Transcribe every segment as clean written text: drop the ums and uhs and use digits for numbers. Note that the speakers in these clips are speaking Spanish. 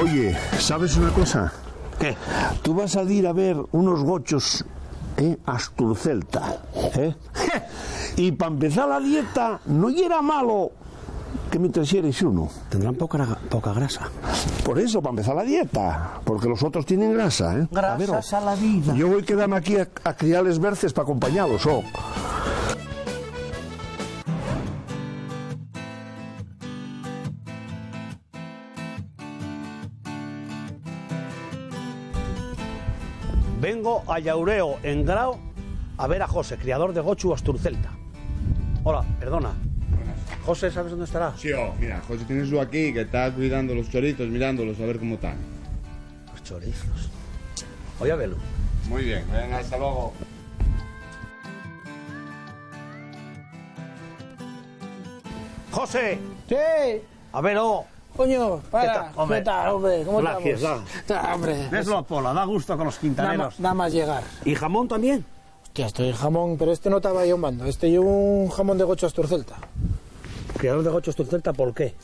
Oye, ¿sabes una cosa? ¿Qué? Tú vas a ir a ver unos gochos a Asturcelta, y para empezar la dieta no era malo que me trajerais uno. Tendrán poca grasa. Por eso, para empezar la dieta, porque los otros tienen grasa, ¿eh? Grasas a la vida. Yo voy a quedarme aquí a criarles berces para acompañarlos, Vengo a Yaureo, en Grao, a ver a José, criador de gochu Asturcelta. Hola, perdona. José, ¿sabes dónde estará? Sí, mira, José tienes tú aquí, que está cuidando los choritos, mirándolos, a ver cómo están. Los chorizos. Voy a verlo. Muy bien, venga, hasta luego. ¡José! Sí, A ver, coño, para. Hombre. ¿Qué tal, hombre? ¿Cómo Gracias, estamos? Hombre, Veslo a Pola, da gusto con los quintaneros. nada más llegar. ¿Y jamón también? Hostia, estoy jamón, pero este no estaba yo mando. Este llevo un jamón de gocho Asturcelta. Criador de gochu Asturcelta, ¿por qué?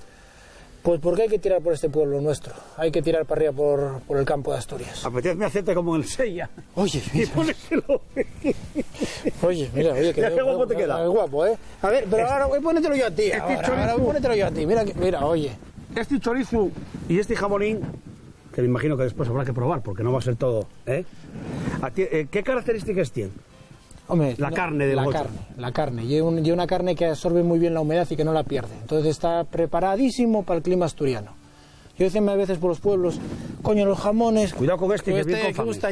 Pues porque hay que tirar por este pueblo nuestro. Hay que tirar para arriba por el campo de Asturias. Apetece hacerte como en el Sella. Oye, Y mira. póneselo. Oye, que Mira qué guapo te queda. Es guapo, ¿eh? A ver, pero ahora voy a ponértelo yo a ti. Ahora voy a ponértelo yo a ti. Mira, oye. Este chorizo y este jamonín, que me imagino que después habrá que probar, porque no va a ser todo, ¿eh? ¿Qué características tiene? Hombre, La carne del gocho. La carne. Lleva una carne que absorbe muy bien la humedad y que no la pierde. Entonces está preparadísimo para el clima asturiano. Yo decía a veces por los pueblos, coño, los jamones... Cuidado con este, que es bien que confame. gusta,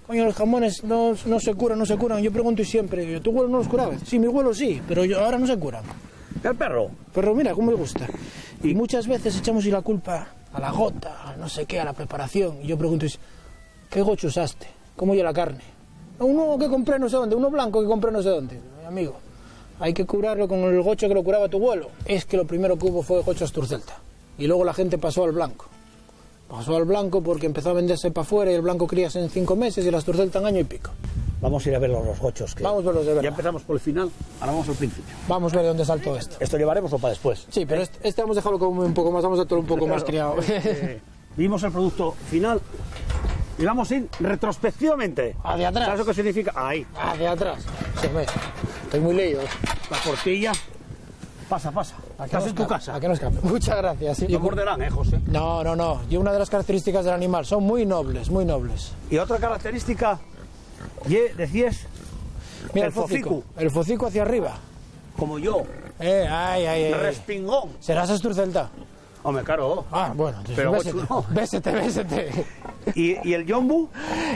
coño, los jamones no se curan. Yo pregunto y siempre, ¿tu huevo no los curaba? Sí, mi huevo sí, pero ahora no se curan. El perro. Pero mira, cómo me gusta. Y muchas veces echamos la culpa a la gota, a no sé qué, a la preparación. Y yo pregunto, ¿qué gocho usaste? ¿Cómo yo la carne? Uno que compré no sé dónde, uno blanco que compré no sé dónde. Amigo, hay que curarlo con el gocho que lo curaba tu abuelo. Es que lo primero que hubo fue gocho Asturcelta. Y luego la gente pasó al blanco. Pasó al blanco porque empezó a venderse para afuera y el blanco crías en 5 meses y el Asturcelta en año y pico. Vamos a ir a ver los gochos. Vamos a verlos de verdad. Ya empezamos por el final, ahora vamos al principio. Vamos a ver de dónde saltó esto. ¿Esto llevaremos o para después? Sí, pero este vamos a dejarlo como un poco más, vamos a todo un poco más criado. Vimos el producto final y vamos a ir retrospectivamente. Hacia atrás. ¿Sabes lo que significa? Ahí. Hacia atrás. Se me... Estoy muy leído. La tortilla. Pasa. Estás en tu casa. ¿A qué nos escape? Muchas gracias. Sí. No morderán, José. No. Y una de las características del animal, son muy nobles, muy nobles. Y otra característica, decías, Mira el focico. El focico hacia arriba. Como yo. Ay. Respingón. ¿Serás Asturcelta? Hombre, claro. Ah, bueno. Entonces, Pero gochu no. Bésete. ¿Y el yombu?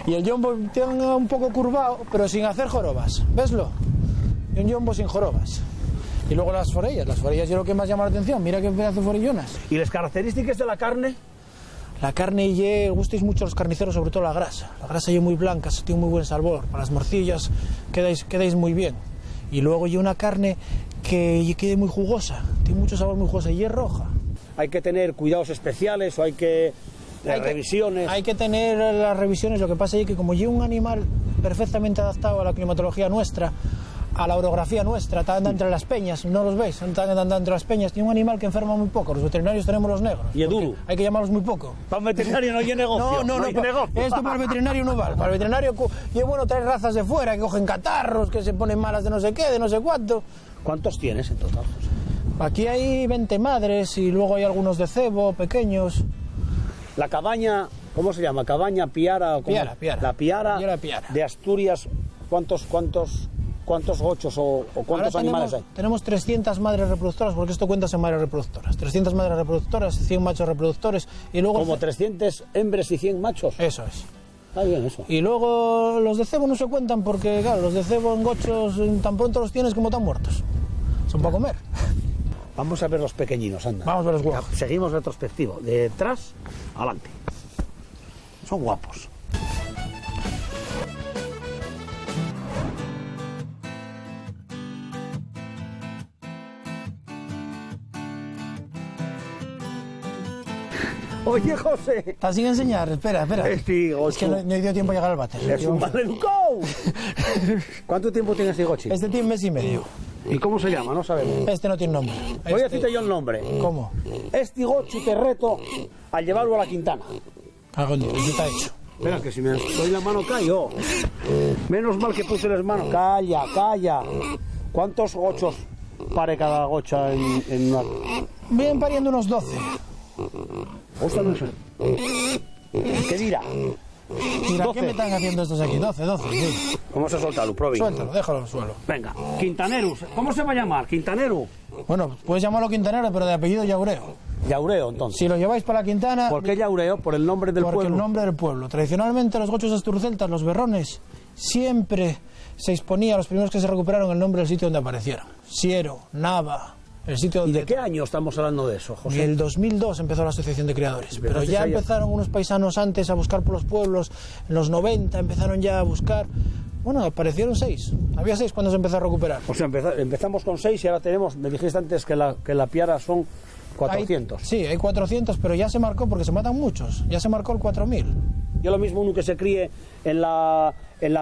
Y el jumbo tiene un poco curvado, pero sin hacer jorobas. ¿Veslo? Y un jumbo sin jorobas. Y luego las forellas es lo que más llama la atención. Mira qué pedazo de forellonas. ¿Y las características de la carne? La carne gustáis mucho a los carniceros, sobre todo la grasa. La grasa es muy blanca, tiene muy buen sabor. Para las morcillas quedáis muy bien. Y luego hay una carne que quede muy jugosa, tiene mucho sabor muy jugosa y es roja. ¿Hay que tener cuidados especiales o hay que revisiones? Hay que tener las revisiones. Lo que pasa es que como lleva un animal perfectamente adaptado a la climatología nuestra, a la orografía nuestra, está andando entre las peñas, ¿no los veis? Están andando entre las peñas. Tiene un animal que enferma muy poco. Los veterinarios tenemos los negros. Y es duro. Hay que llamarlos muy poco. Para un veterinario no hay negocio. No, hay negocio. esto para el veterinario no vale. Para el veterinario y es bueno traer razas de fuera que cogen catarros, que se ponen malas de no sé qué, de no sé cuánto. ¿Cuántos tienes en total, José? Aquí hay 20 madres y luego hay algunos de cebo, pequeños. La cabaña, ¿cómo se llama? ¿Cabaña, piara? Piara. La piara, Piara. de Asturias, ¿cuántos gochos o cuántos Ahora animales hay? tenemos 300 madres reproductoras, porque esto cuenta en madres reproductoras. 300 madres reproductoras, 100 machos reproductores y luego... Como 300 hembres y 100 machos. Eso es. Está bien eso. Y luego los de cebo no se cuentan porque, claro, los de cebo en gochos tan pronto los tienes como tan muertos. Son para comer. Vamos a ver los pequeñinos, anda. Vamos a ver los guapos. Seguimos retrospectivo, de detrás adelante. Son guapos. Oye, José. Está sin enseñar, espera. Sí, Es que no he tenido tiempo a llegar al váter. Es un maleducado. ¿Cuánto tiempo tiene este gochi? Este tiene 1 mes y medio. ¿Y cómo se llama? No sabemos. Este no tiene nombre. Voy a decirte yo el nombre. ¿Cómo? Este gochu te reto a llevarlo a la Quintana. Algo en Dios, ya está hecho. Espera, que si me doy la mano callo. Menos mal que puse las manos. Calla, calla. ¿Cuántos gochos pare cada gocha en una...? Vienen pariendo unos 12. Ostras, no sé. ¿Qué dirá? Mira, 12. ¿qué me están haciendo estos aquí? 12, sí. Vamos a soltarlo, Provi. Suéltalo, déjalo al suelo. Venga, Quintanerus. ¿Cómo se va a llamar? Quintaneru. Bueno, puedes llamarlo Quintanero, pero de apellido Yaureo. Yaureo, entonces. Si lo lleváis para la Quintana... ¿Por qué Yaureo? Por el nombre del porque pueblo. el nombre del pueblo. Tradicionalmente los gochos asturceltas, los berrones, siempre se exponía a los primeros que se recuperaron el nombre del sitio donde aparecieron. Siero, Nava, el sitio ¿Y donde... de qué año estamos hablando de eso, En José? el 2002 empezó la Asociación de Criadores, pero ya ahí- empezaron unos paisanos antes a buscar por los pueblos, en los 90 empezaron ya a buscar... Bueno, aparecieron 6, había 6 cuando se empezó a recuperar. O sea, empezamos con 6 y ahora tenemos, me dijiste antes que la piara son 400. Sí, hay 400, pero ya se marcó porque se matan muchos, ya se marcó el 4000. Yo lo mismo uno que se críe en la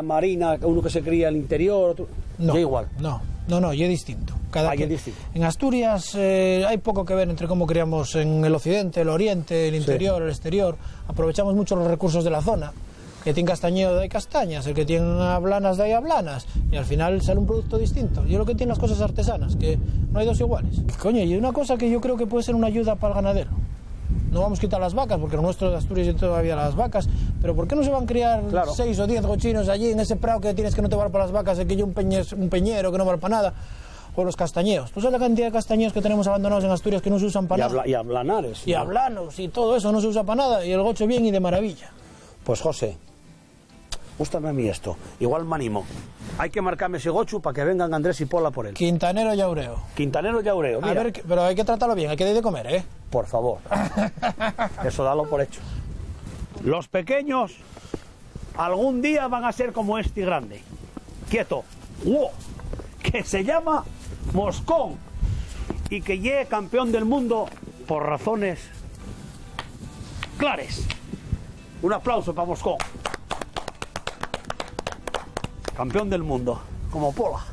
marina, uno que se críe al interior, otro... No, Ya igual. no, ya es distinto. Ya es distinto. En Asturias hay poco que ver entre cómo criamos en el occidente, el oriente, el interior, el exterior. Aprovechamos mucho los recursos de la zona. El que tiene castañeo de castañas, el que tiene ablanas de ablanas, y al final sale un producto distinto. Y es lo que tienen las cosas artesanas, que no hay dos iguales. Coño, y una cosa que yo creo que puede ser una ayuda para el ganadero. No vamos a quitar las vacas, porque en nuestro de Asturias hay todavía las vacas, pero ¿por qué no se van a criar Claro. 6 o 10 gochinos allí en ese prado que tienes que no te vale para las vacas, el que yo un peñero que no vale para nada? O los castañeos. ¿Tú sabes la cantidad de castañeos que tenemos abandonados en Asturias que no se usan para nada? Y ablanares. Y hablanos y todo eso no se usa para nada, y el gocho bien y de maravilla. Pues José, gústame a mí esto. Igual me animo. Hay que marcarme ese gochu para que vengan Andrés y Pola por él. Quintanero Yaureo. Quintanero Yaureo, mira. A ver, pero hay que tratarlo bien, hay que dar de comer, ¿eh? Por favor. Eso dalo por hecho. Los pequeños algún día van a ser como este grande. Quieto. ¡Wow! Que se llama Moscón y que llegue campeón del mundo por razones clares. Un aplauso para Moscón. Campeón del mundo, como Pola.